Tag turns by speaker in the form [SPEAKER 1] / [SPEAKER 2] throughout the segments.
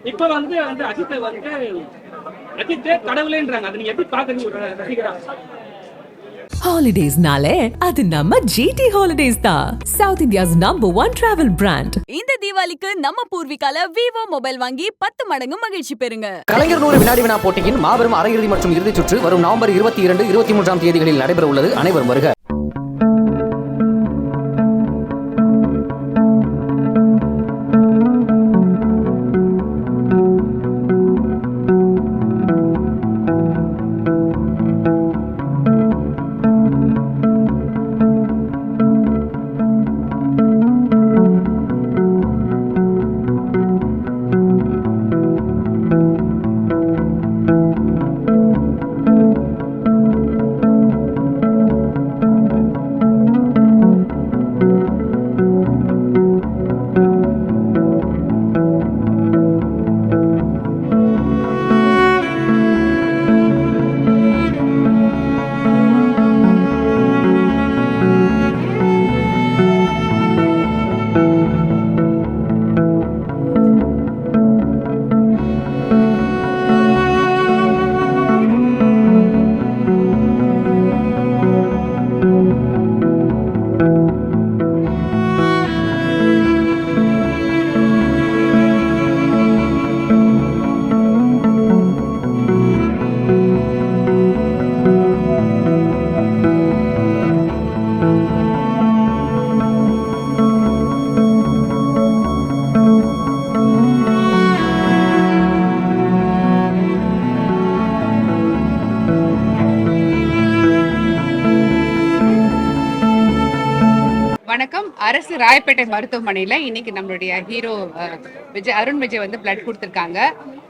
[SPEAKER 1] இப்ப வந்து வந்து அஜித் வந்து அஜித் கடவுளேன்றாங்க. அதை நீங்க எப்படி பாக்குறீங்க ரசிகரா?
[SPEAKER 2] Holidays-nale, அது நம்ம GT Holidays தான். South India's #1 travel brand.
[SPEAKER 3] இந்த தீபாவளிக்கு நம்ம பூர்விகால விவோ மொபைல் வாங்கி 10 மடங்கு மகிழ்ச்சி பெறுங்க.
[SPEAKER 4] கலைஞர் 100 வினாடி வினா போட்டியின் மாபெரும் அரையிறுதி மற்றும் இறுதிச் சுற்று வரும் நவம்பர் 22, 23 தேதிகளில் நடைபெற உள்ளது. அனைவரும் வருக.
[SPEAKER 5] வணக்கம். அரசு ராயப்பேட்டை மருத்துவமனையில இன்னைக்கு நம்மளுடைய ஹீரோ அருண் விஜய் வந்து பிளட் கொடுத்திருக்காங்க.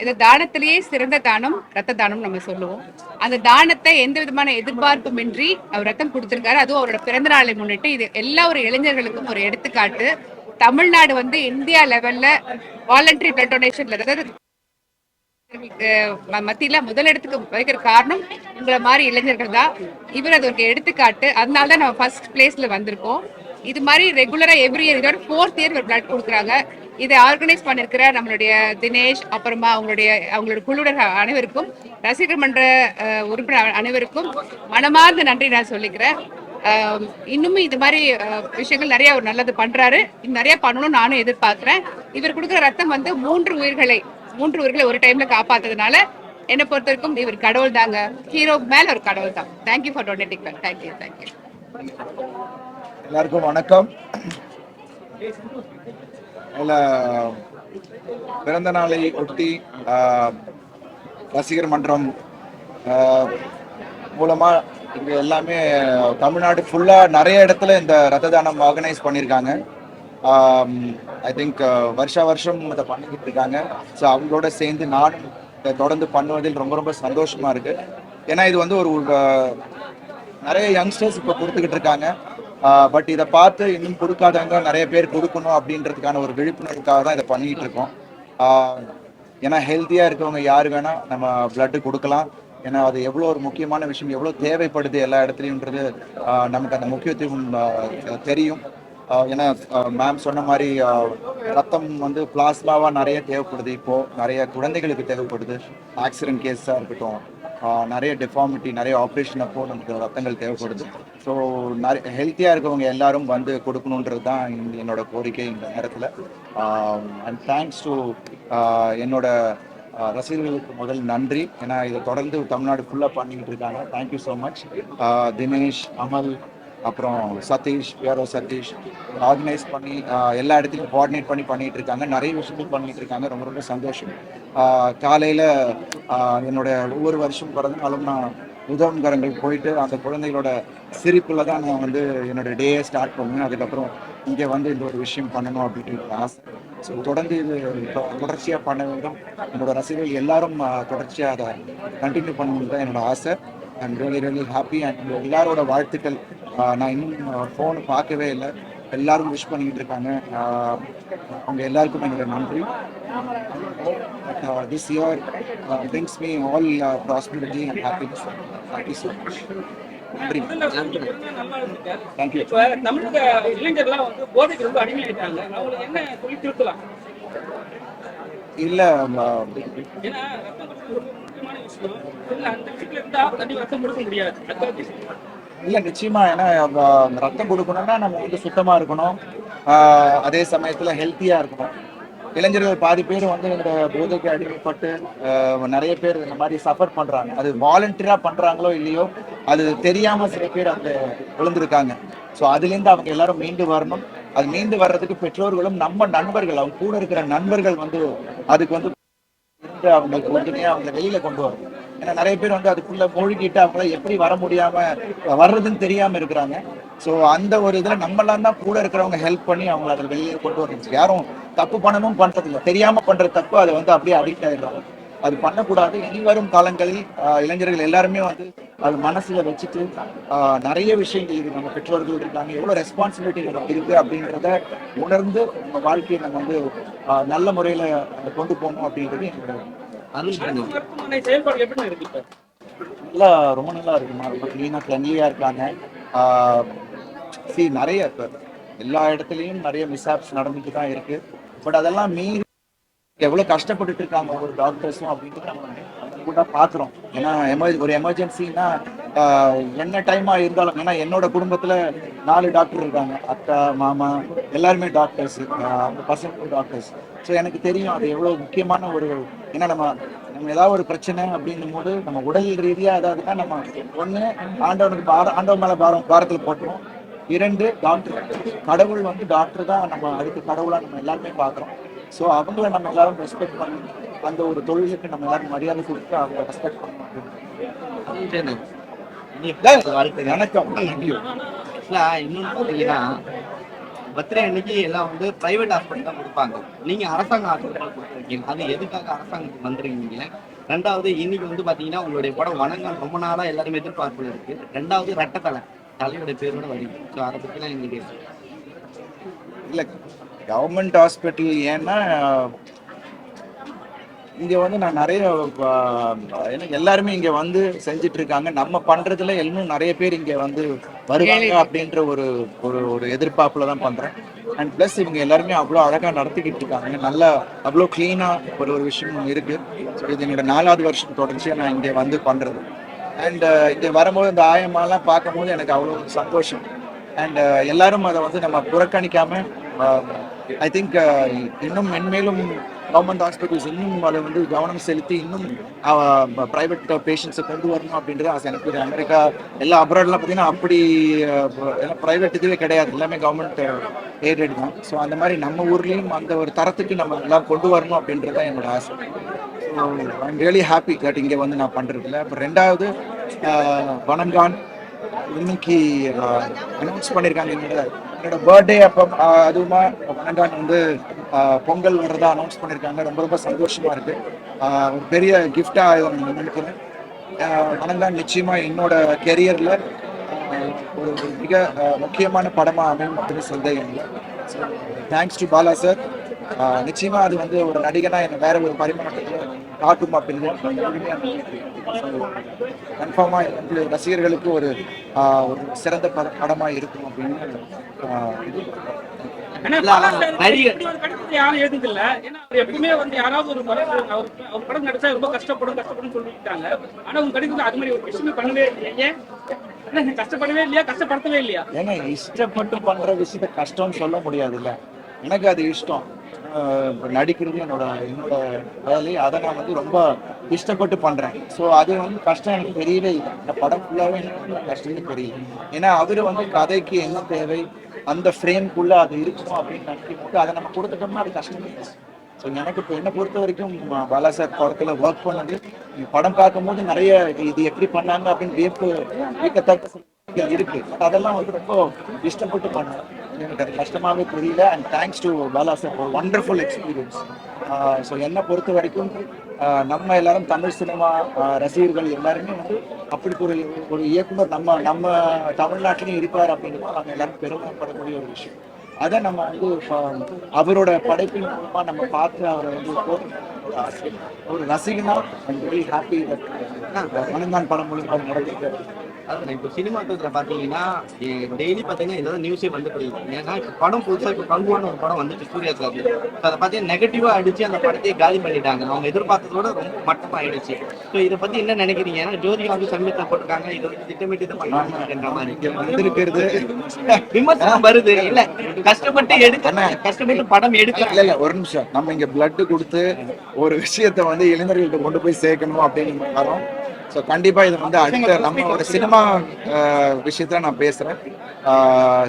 [SPEAKER 5] இந்த தானத்திலேயே சிறந்த தானம் ரத்த தானம் நம்ம சொல்லுவோம். அந்த தானத்தை எந்த விதமான எதிர்பார்ப்புமின்றி அவர் ரத்தம் கொடுத்திருக்காரு. அதுவும் அவரோட பிறந்த நாளை முன்னிட்டு இது எல்லா ஒரு இளைஞர்களுக்கும் ஒரு எடுத்துக்காட்டு. தமிழ்நாடு வந்து இந்தியா லெவல்ல வாலண்டரி பிளட் டொனேஷன்ல அதாவது மத்தியில முதலிடத்துக்கு வைக்கிற காரணம் உங்களை மாதிரி இளைஞர்கள் தான். இவர் அது ஒரு எடுத்துக்காட்டு. அதனால தான் நம்ம ஃபர்ஸ்ட் பிளேஸ்ல வந்திருக்கோம். இது மாதிரி ரெகுலரா எவ்ரி இயர் இதோட 4th இயர் ஒரு பிளட் கொடுக்குறாங்க. இதை ஆர்கனைஸ் பண்ணிருக்கிற நம்மளுடைய தினேஷ், அப்புறமா அவங்களோட குழுவினர் அனைவருக்கும், ரசிகர் மன்ற உறுப்பினர் அனைவருக்கும் மனமார்ந்த நன்றி நான் சொல்லிக்கிறேன். இன்னும் இது மாதிரி விஷயங்கள் நிறைய ஒரு நல்லது பண்றாரு. நிறைய பண்ணணும்னு நானும் எதிர்பார்க்கிறேன். இவர் கொடுக்குற ரத்தம் வந்து 3 உயிர்களை ஒரு டைம்ல காப்பாத்துறதுனால என்னை பொறுத்த வரைக்கும் இவர் கடவுள் தாங்க. ஹீரோ மேல ஒரு கடவுள் தான். Thank you for donating. தேங்க்யூ.
[SPEAKER 6] எல்லாருக்கும் வணக்கம். பிறந்த நாளை ஒட்டி ரசிகர் மன்றம் மூலமா இங்க எல்லாமே தமிழ்நாடு ஃபுல்லா நிறைய இடத்துல இந்த ரத்த தானம் ஆர்கனைஸ் பண்ணியிருக்காங்க. ஐ திங்க் வருஷம் இதை பண்ணிக்கிட்டு இருக்காங்க. ஸோ அவங்களோட சேர்ந்து நானும் இதை தொடர்ந்து பண்ணுவதில் ரொம்ப ரொம்ப சந்தோஷமா இருக்கு. ஏன்னா இது வந்து ஒரு நிறைய யங்ஸ்டர்ஸ் இப்போ கொடுத்துக்கிட்டு இருக்காங்க. பட் இதை பார்த்து இன்னும் கொடுக்காதவங்க நிறைய பேர் கொடுக்கணும் அப்படின்றதுக்கான ஒரு விழிப்புணர்வுக்காக தான் இதை பண்ணிக்கிட்டு இருக்கோம். ஏன்னா ஹெல்த்தியாக இருக்கவங்க யார் வேணால் நம்ம பிளட்டு கொடுக்கலாம். ஏன்னா அது எவ்வளோ ஒரு முக்கியமான விஷயம், எவ்வளோ தேவைப்படுது எல்லா இடத்துலையுன்றது நமக்கு அந்த முக்கியத்துவம் தெரியும். ஏன்னா மேம் சொன்ன மாதிரி ரத்தம் வந்து பிளாஸ்மாவாக நிறைய தேவைப்படுது. இப்போது நிறைய குழந்தைகளுக்கு தேவைப்படுது. ஆக்சிடென்ட் கேஸாக இருக்கட்டும், நிறைய டிஃபார்மிட்டி, நிறைய ஆப்ரேஷன் அப்போ நமக்கு ரத்தங்கள் தேவைப்படுது. ஸோ நிறைய ஹெல்த்தியாக இருக்கவங்க எல்லாரும் வந்து கொடுக்கணுன்றது தான் என்னோட கோரிக்கை இந்த நேரத்தில். அண்ட் தேங்க்ஸ் டு என்னோட ரசிகர்களுக்கு முதல் நன்றி. ஏன்னா இதை தொடர்ந்து தமிழ்நாடு ஃபுல்லாக பண்ணிக்கிட்டு இருக்காங்க. Thank you so much. தினேஷ், அமல், அப்புறம் சதீஷ், பிஆர்ஓ சதீஷ் ஆர்கனைஸ் பண்ணி எல்லா இடத்துலையும் கோஆர்டினேட் பண்ணிட்டு இருக்காங்க. நிறைய விஷயங்கள் பண்ணிட்டு இருக்காங்க. ரொம்ப ரொம்ப சந்தோஷம். காலையில் என்னோட ஒவ்வொரு வருஷம் பிறந்த நாளும் நான் உதவங்கரங்கள் போயிட்டு அந்த குழந்தைகளோட சிரிப்பில் தான் நான் வந்து என்னோட டேயை ஸ்டார்ட் பண்ணுவேன். அதுக்கப்புறம் இங்கே வந்து இந்த ஒரு விஷயம் பண்ணணும் அப்படின்ட்டு ஆசை. ஸோ தொடர்ந்து இது தொடர்ச்சியாக பண்ண வேண்டும். என்னோட ரசிகர்கள் எல்லாரும் தொடர்ச்சியாக அதை கண்டினியூ பண்ணணும்னு தான் என்னோட ஆசை. I'm really happy. அண்ட் எல்லாரோட வாழ்த்துக்கள். நான் இன்னும் ஃபோன் பார்க்கவே இல்லை. எல்லாரும் விஷ் பண்ணிக்கிட்டு இருக்காங்க. அவங்க எல்லாருக்கும் என்னோட நன்றி. This year brings me all prosperity and happiness. Thank you so much. நன்றி. தேங்க்யூ.
[SPEAKER 1] தமிழக இளைஞர்லாம் வந்து போதைக்கு ரொம்ப அடிமையாயிட்டாங்க. அவங்களுக்கு என்ன சொல்லி திருத்தலாம்?
[SPEAKER 6] இல்ல
[SPEAKER 1] ஏன்னா ரத்தம் கொடுக்கிறது ரொம்ப முக்கியமான விஷயம். இல்ல அந்த விஷயத்துல இருந்தா கண்டிப்பா ரத்தம் கொடுக்க முடியாது. அதுக்காக கேக்குறேன்.
[SPEAKER 6] இல்ல நிச்சயமா. ஏன்னா ரத்தம் கொடுக்கணும்னா நம்ம வந்து சுத்தமா இருக்கணும், அதே சமயத்துல ஹெல்த்தியா இருக்கணும். இளைஞர்கள் பாதி பேர் வந்து இந்த போதைக்கு அடிமைப்பட்டு நிறைய பேர் இந்த மாதிரி சஃபர் பண்றாங்க. அது வாலண்டியரா பண்றாங்களோ இல்லையோ, அது தெரியாம சில பேர் அந்த விழுந்திருக்காங்க. ஸோ அதுலேருந்து அவங்க எல்லாரும் மீண்டு வரணும். அது மீண்டு வர்றதுக்கு பெற்றோர்களும் நம்ம நண்பர்கள், அவங்க கூட இருக்கிற நண்பர்கள் வந்து அதுக்கு வந்து இருந்து அவங்களுக்கு உறுதுணையா அவங்களை வெளியில கொண்டு வரணும். ஏன்னா நிறைய பேர் வந்து அதுக்குள்ள மூழ்கிட்டு அவங்கள எப்படி வர முடியாம வர்றதுன்னு தெரியாம இருக்கிறாங்க. ஸோ அந்த ஒரு இதுல நம்மளாம் தான் கூட இருக்கிறவங்க ஹெல்ப் பண்ணி அவங்களை அதில் வெளியே கொண்டு வரணும். யாரும் தப்பு பண்ணணும் பண்றது இல்லை, தெரியாம பண்ற தப்பு அதை வந்து அப்படியே அடிக்ட் ஆயிடுறாங்க. அது பண்ணக்கூடாது. இனி வரும் காலங்களில் இளைஞர்கள் எல்லாருமே வந்து அது மனசுல வச்சுட்டு நிறைய விஷயங்கள் இருக்கு. நம்ம பெற்றோர்கள் இருக்காங்க, எவ்வளவு ரெஸ்பான்சிபிலிட்டி நமக்கு இருக்கு அப்படின்றத உணர்ந்து நம்ம வாழ்க்கையை நம்ம வந்து நல்ல முறையில கொண்டு போகணும் அப்படின்றது என்னோட
[SPEAKER 1] மருத்துவமனை செயல்பாடு எப்படி இருக்கு இப்ப?
[SPEAKER 6] நல்லா, ரொம்ப நல்லா இருக்குமா. ரொம்ப கிளீனா கிளன்லியா இருக்காங்க. நிறைய எல்லா இடத்துலயும் நிறைய மிஸ்ஹாப்ஸ் நடந்துட்டு தான் இருக்கு. பட் அதெல்லாம் மீறி எவ்வளவு கஷ்டப்பட்டுட்டு இருக்காங்க ஒவ்வொரு டாக்டர்ஸும் அப்படின்ட்டு நம்ம கூட பாக்குறோம். ஏன்னா ஒரு எமர்ஜென்சின்னா என்ன டைமா இருந்தாலும், ஏன்னா என்னோட குடும்பத்துல 4 டாக்டர் இருக்காங்க, அக்கா மாமா எல்லாருமே டாக்டர்ஸ், அவங்க பசங்களும் டாக்டர்ஸ். ஸோ எனக்கு தெரியும் அது எவ்வளவு முக்கியமான ஒரு, ஏன்னா நம்ம ஏதாவது ஒரு பிரச்சனை அப்படின்னும் போது நம்ம உடல் ரீதியா ஏதாவதுன்னா நம்ம ஒண்ணு ஆண்டவன் மேல பாரத்துல போட்டுரும். 2 டாக்டர், கடவுள் வந்து டாக்டர் தான் நம்ம அடுத்த கடவுளா நம்ம எல்லாருமே பாக்குறோம். ஸோ அவங்கள நம்ம எல்லாரும் ரெஸ்பெக்ட் பண்ணி அந்த ஒரு தொழிலுக்கு நம்ம எல்லாரும் மரியாதை கொடுத்து அவங்க ரெஸ்பெக்ட் பண்ணணும். வணக்கம்.
[SPEAKER 7] இன்னொன்று பார்த்தீங்கன்னா, பர்த்டே அன்னைக்கு எல்லாம் வந்து பிரைவேட் ஹாஸ்பிட்டல் தான் கொடுப்பாங்க. நீங்க அரசாங்க ஹாஸ்பிட்டல் கொடுத்துருக்கீங்க, அது எதுக்காக அரசாங்கத்துக்கு வந்துருக்கீங்க? 2வது, இன்னைக்கு வந்து பாத்தீங்கன்னா உங்களுடைய படம் வணங்கம் ரொம்ப நாளா எல்லாருமே எதிர்பார்ப்புல இருக்கு. 2வது, ரெட்டத்தலை தலையோட பேரோட வருது. ஸோ அதை பத்திலாம் எங்களுக்கு
[SPEAKER 6] இல்ல கவர்மெண்ட் ஹாஸ்பிட்டல் ஏன்னா இங்க வந்து நான் நிறைய எல்லாருமே இங்க வந்து செஞ்சுட்டு இருக்காங்க. நம்ம பண்றதுல இன்னும் நிறைய பேர் இங்க வந்து வருவாங்க அப்படின்ற ஒரு ஒரு எதிர்பார்ப்புல தான் பண்றேன். அண்ட் பிளஸ் இவங்க எல்லாருமே அவ்வளோ அழகா நடத்திக்கிட்டு இருக்காங்க. நல்லா அவ்வளோ கிளீனா ஒரு விஷயம் இருக்கு. இது என்னோட 4வது வருஷம் தொடர்ச்சியா நான் இங்க வந்து பண்றது. அண்ட் இங்க வரும்போது இந்த ஆயமாலாம் பார்க்கும்போது எனக்கு அவ்வளோ சந்தோஷம். அண்ட் எல்லாரும் அதை வந்து நம்ம புறக்கணிக்காம ஐ திங்க் இன்னும் மென்மேலும் கவர்மெண்ட் ஹாஸ்பிட்டல்ஸ் இன்னும் அதை வந்து கவனம் செலுத்தி இன்னும் ப்ரைவேட் பேஷண்ட்ஸை கொண்டு வரணும் அப்படின்றது ஆசை எனக்கு. அமெரிக்கா எல்லா அப்ராட்லாம் பார்த்தீங்கன்னா அப்படி ப்ரைவேட் இதுவே கிடையாது, எல்லாமே கவர்மெண்ட் எய்டட் தான். ஸோ அந்த மாதிரி நம்ம ஊர்லேயும் அந்த ஒரு தரத்துக்கு நம்ம எல்லாம் கொண்டு வரணும் அப்படின்றது தான் என்னோட ஆசை. So I am really happy that இங்கே வந்து நான் பண்ணுறதில்ல. அப்புறம் 2வது, வணங்கான் இன்னைக்கு அனௌன்ஸ் பண்ணியிருக்காங்க. என்னோட பர்த்டே அப்போ அதுவுமா வணங்கான் வந்து பொங்கல் வர்றதா அனௌன்ஸ் பண்ணியிருக்காங்க. ரொம்ப ரொம்ப சந்தோஷமா இருக்கு. ஒரு பெரிய கிஃப்டா நினைக்கிறேன். வணங்கான் நிச்சயமா என்னோட கெரியர்ல ஒரு மிக முக்கியமான படமா அமையும் அப்படின்னு சந்தேகம் இல்லை. So thanks to Bala sir. நிச்சயமா அது வந்து ஒரு நடிகனா என்ன வேற ஒரு பரிமாணத்தில் காட்டும் அப்படின்னு கன்ஃபார்மா வந்து ரசிகர்களுக்கு ஒரு சிறந்த படமா இருக்கும் அப்படின்னு
[SPEAKER 1] யாரும் எழுதுதில்ல. ஏன்னா அவர் எப்பவுமே வந்து யாராவது ஒரு படம் அவர் படம் நடிச்சா ரொம்ப கஷ்டப்படும் சொல்லிட்டாங்க. ஆனா உங்க கடிதத்துல அது மாதிரி ஒரு விஷயமே பண்ணவே இல்லையே. கஷ்டப்படவே இல்லையா, கஷ்டப்படுத்தவே இல்லையா?
[SPEAKER 6] ஏங்க இஷ்டப்பட்டு பண்ற விஷயத்த கஷ்டம்னு சொல்ல முடியாது இல்ல. எனக்கு அது இஷ்டம். நடிக்கிறது என்னோட வேலை. அதை நான் வந்து ரொம்ப இஷ்டப்பட்டு பண்றேன். ஸோ அது வந்து கஷ்டம் எனக்கு தெரியவே இல்லை. இந்த படம் ஃபுல்லாவே எனக்கு கஷ்டமே தெரியல. ஏன்னா அவரு வந்து கதைக்கு என்ன தேவை, அந்த ஃப்ரேம்குள்ள அது இருக்கணும் அப்படின்னு நினைக்கும் போது அதை நம்ம கொடுத்துட்டோம்னா அது கஷ்டமே இல்லை. ஸோ எனக்கு இப்போ என்னை பொறுத்த வரைக்கும் பாலா சார் படத்துல ஒர்க் பண்ணது, படம் பார்க்கும்போது நிறைய இது எப்படி பண்ணாங்க அப்படின்னு வியக்கத்தக்க இருக்கு. அதெல்லாம் வந்து ரொம்ப இஷ்டப்பட்டு பண்ணேன். எனக்கு அது கஷ்டமாவே தெரியல. And thanks to Bala sir for wonderful experience. So என்னை பொறுத்த வரைக்கும் நம்ம எல்லாரும் தமிழ் சினிமா ரசிகர்கள் எல்லாருமே வந்து அப்படி ஒரு இயக்குனர் நம்ம தமிழ்நாட்டிலையும் இருப்பார் அப்படின்னு நாங்கள் எல்லாரும் பெருமைப்படக்கூடிய ஒரு விஷயம். அதை நம்ம வந்து அவரோட படைப்பின் மூலமா நம்ம பார்த்து அவரை வந்து ஒரு ரசிகனா I'm very happy that Vanangaan படம் மூலமாக நடந்திருக்காரு.
[SPEAKER 7] அது இப்போ சினிமா துறையில் பார்த்தீங்கன்னா டெய்லி பார்த்தீங்கன்னா ஏதாவது நியூஸே வந்துட்டு இருக்கு. ஏன்னா இப்போ படம் புதுசாக இப்போ கங்குவான ஒரு படம் வந்துட்டு சூர்யா சார், அதை பார்த்தீங்கன்னா நெகட்டிவாக அடிச்சு அந்த படத்தையே காலி பண்ணிட்டாங்க. அவங்க எதிர்பார்த்ததோட ரொம்ப மட்டமாக ஆயிடுச்சு. ஸோ இதை பற்றி என்ன நினைக்கிறீங்க? ஏன்னா ஜோதிகா வந்து சமீபத்தில் போட்டிருக்காங்க, இதை வந்து திட்டமிட்டு இதை பண்ணுறாங்கன்ற மாதிரி
[SPEAKER 6] வந்திருக்கிறது
[SPEAKER 7] விமர்சனம் வருது. இல்ல கஷ்டப்பட்டு கஷ்டப்பட்டு படம் எடுக்க
[SPEAKER 6] இல்ல இல்ல, ஒரு நிமிஷம். நம்ம இங்க பிளட் கொடுத்து ஒரு விஷயத்த வந்து இளைஞர்கள்ட்ட கொண்டு போய் சேர்க்கணும் அப்படின்னு வரோம். ஸோ கண்டிப்பா இது வந்து அடுத்த நம்ம ஒரு சினிமா விஷயத்துல நான் பேசுறேன்.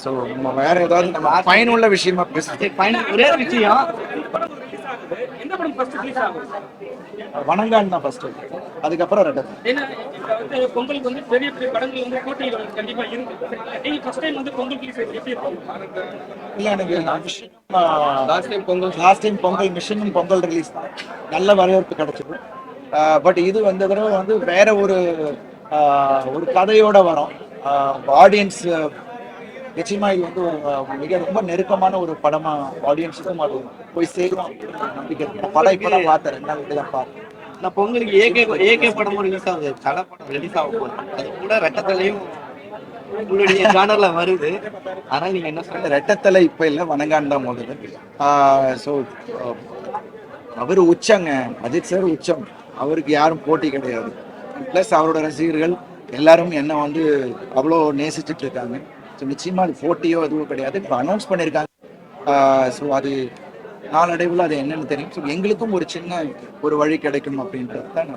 [SPEAKER 6] ஸோ நம்ம வேற ஏதாவது நம்ம பயனுள்ள விஷயமா பேசுறேன்.
[SPEAKER 7] ஒரே ஒரு விஷயம்,
[SPEAKER 1] எந்த படம் ஃபர்ஸ்ட் ரிலீஸ் ஆகும்?
[SPEAKER 6] வணங்கான் தான் ஃபர்ஸ்ட், அதுக்கப்புறம் ரெட்டை.
[SPEAKER 1] ஏன்னா இப்ப வந்து பொங்கலுக்கு வந்து பெரிய பெரிய படங்கள் வந்து போட்டியில் வந்து கண்டிப்பா இருக்கு. நீங்க ஃபர்ஸ்ட் டைம் வந்து பொங்கல் ரிலீஸ் எப்படி இருக்கும்?
[SPEAKER 6] இல்ல எனக்கு லாஸ்ட் டைம் பொங்கல் மிஷனும் பொங்கல் ரிலீஸ் தான் நல்ல வரவேற்பு கிடைச்சது. பட் இது வந்த தடவை வந்து வேற ஒரு ஒரு கதையோட வரும். ஆடியன்ஸ் நிச்சயமா இது வந்து மிக ரொம்ப நெருக்கமான ஒரு படமா ஆடியன்ஸுக்கும் அது போய் சேரும் நம்பிக்கை. படம் இப்ப தான் பார்த்தேன், 2 நாள் தான் பார்த்தேன்.
[SPEAKER 7] நான் பொங்கலுக்கு ஏகே படமும் ரிலீஸ் ஆகுது, தலை படம் ரிலீஸ் ஆக போகுது. அது கூட ரெட்டத்தலையும் உங்களுடைய ஜானர்ல வருது. ஆனா நீங்க என்ன சொல்ற?
[SPEAKER 6] ரெட்டத்தலை இப்ப இல்ல, வணங்கான் தான் முதல்ல. ஸோ அவர் உச்சங்க, அஜித் சார் உச்சம், அவருக்கு யாரும் போட்டி கிடையாது. பிளஸ் அவரோட ரசிகர்கள் எல்லாரும் என்ன வந்து அவ்வளோ நேசிச்சுட்டு இருக்காங்க. ஸோ நிச்சயமா அது போட்டியோ எதுவும் கிடையாது. இப்போ அனௌன்ஸ் பண்ணியிருக்காங்க. ஸோ அது நாளடைவில் அது என்னன்னு தெரியும். ஸோ எங்களுக்கும் ஒரு சின்ன ஒரு வழி கிடைக்கும் அப்படின்றது தான்.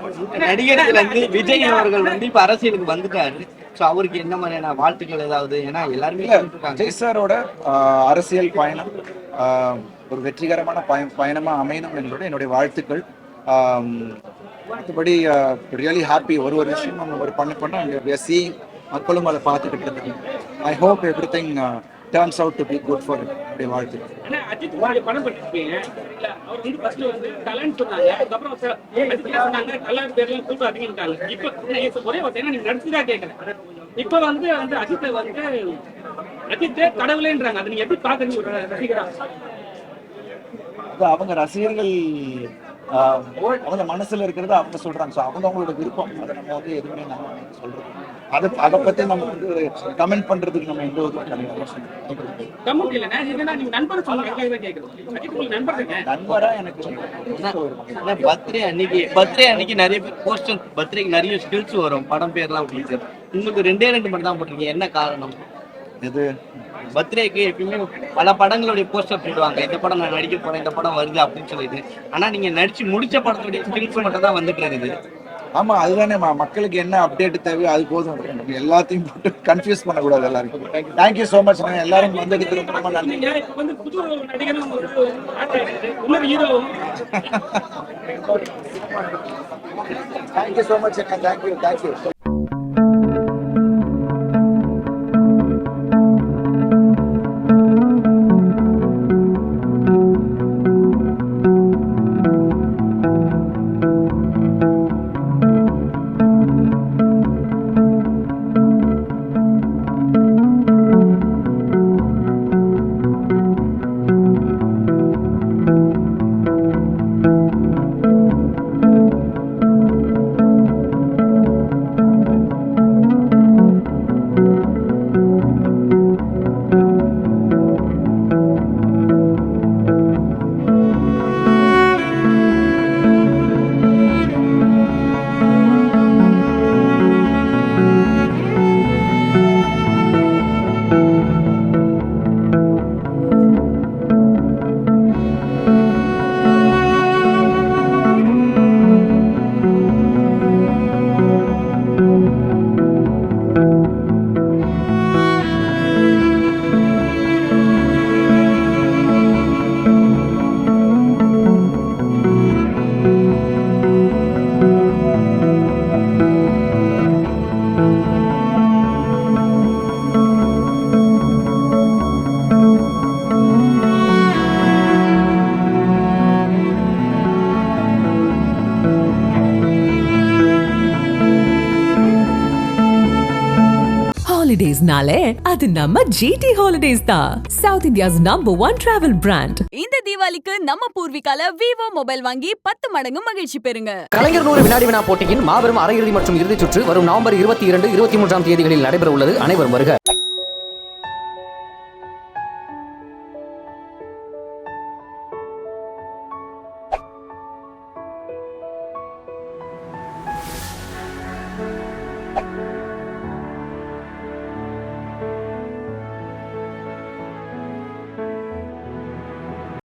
[SPEAKER 7] நடிகர்கள் வந்து விஜய் அவர்கள் வந்து இப்ப அரசியலுக்கு வந்துட்டாரு. ஸோ அவருக்கு என்ன மாதிரியான வாழ்த்துக்கள் ஏதாவது? ஏன்னா எல்லாருமே
[SPEAKER 6] விஜய் சாரோட அரசியல் பயணம் ஒரு வெற்றிகரமான பயணமா அமையணும் என்பது என்னுடைய வாழ்த்துக்கள். மற்றபடி ரியலி ஹாப்பி. ஒரு விஷயம் நம்ம ஒரு பண்ண மக்களும் அதை பார்த்துக்கிட்டு இருக்காங்க. I hope every thing turns out to be good for என்னுடைய வாழ்த்துக்கள்.
[SPEAKER 1] ஏன்னா அஜித் படம் பண்ணிருக்கீங்க, இல்ல அவர் வந்து ஃபர்ஸ்ட் வந்து டேலண்ட் சொன்னாங்க, அதுக்கப்புறம் அஜித் சொன்னாங்க டேலண்ட் பேர்ல கூட்டம் அதிகம்ட்டாங்க. இப்போ ஒரே வார்த்தை நீங்க நடிச்சுதா கேட்கறேன். இப்போ வந்து அஜித்தை வந்து அஜித்தே கடவுளேன்றாங்க. அதை நீங்க எப்படி பாக்குறீங்க ஒரு ரசிகரா?
[SPEAKER 6] அவங்க ரசிகர்கள் அவங்க மனசுல இருக்கிறத அவங்க சொல்றாங்க. ஸோ அவங்களோட விருப்பம். அதை நம்ம வந்து எதுவுமே நம்ம சொல்றோம். அதை பத்தி நம்ம வந்து கமெண்ட் பண்றதுக்கு நம்ம எந்த ஒரு
[SPEAKER 1] கமெண்ட் இல்லைன்னா என்னன்னா நீங்க நண்பர் சொல்லுங்க கேட்கணும். அஜித் உங்களுக்கு நண்பர் தானே?
[SPEAKER 6] நண்பரா எனக்கு
[SPEAKER 7] பர்த்டே அன்னைக்கு நிறைய பேர் போஸ்டர், பர்த்டேக்கு நிறைய ஸ்டில்ஸ் வரும், படம் பேர்லாம் உங்களுக்கு. உங்களுக்கு 2 மட்டும் தான் போட்டிருக்கீங்க, என்ன காரணம்?
[SPEAKER 6] இது
[SPEAKER 7] பர்த்டேக்கு எப்பயுமே பல படங்களுடைய போஸ்டர் போடுவாங்க, இந்த படம் நான் நடிக்க போறேன், இந்த படம் வருது அப்படின்னு சொல்லிட்டு. ஆனா நீங்க நடிச்சு முடிச்ச படத்துடைய ஸ்டில்ஸ் மட்டும் தான் வந்துட்டு இருக்குது.
[SPEAKER 6] ஆமா, அதுதானே மக்களுக்கு என்ன அப்டேட் தேவையோ அது போதும். எல்லாத்தையும் போட்டு கன்ஃபியூஸ் பண்ணக்கூடாது எல்லாருக்கும். Thank you so much. எல்லாரும் வந்ததுக்கு ரொம்ப நன்றி.
[SPEAKER 1] நீங்க இப்ப வந்து புது நடிகரும் இன்னொரு ஹீரோவும்.
[SPEAKER 6] Thank you so much. தேங்க்யூ.
[SPEAKER 2] ஹாலிடேஸ்னாலே அது நம்ம ஜிடி ஹாலிடேஸ் தான். South India's #1 travel brand.
[SPEAKER 3] இந்த தீபாவளிக்கு நம்ம பூர்விகால விவோ மொபைல் வாங்கி 10 மடங்கு மகிழ்ச்சி பெறுங்க.
[SPEAKER 4] கலைஞர் 100 வினாடி வினா போட்டியின் மாபெரும் அரையிறுதி மற்றும் இறுதிச் சுற்று வரும் நவம்பர் 22, 23ஆம் தேதிகளில் நடைபெற உள்ளது. அனைவரும் வருக.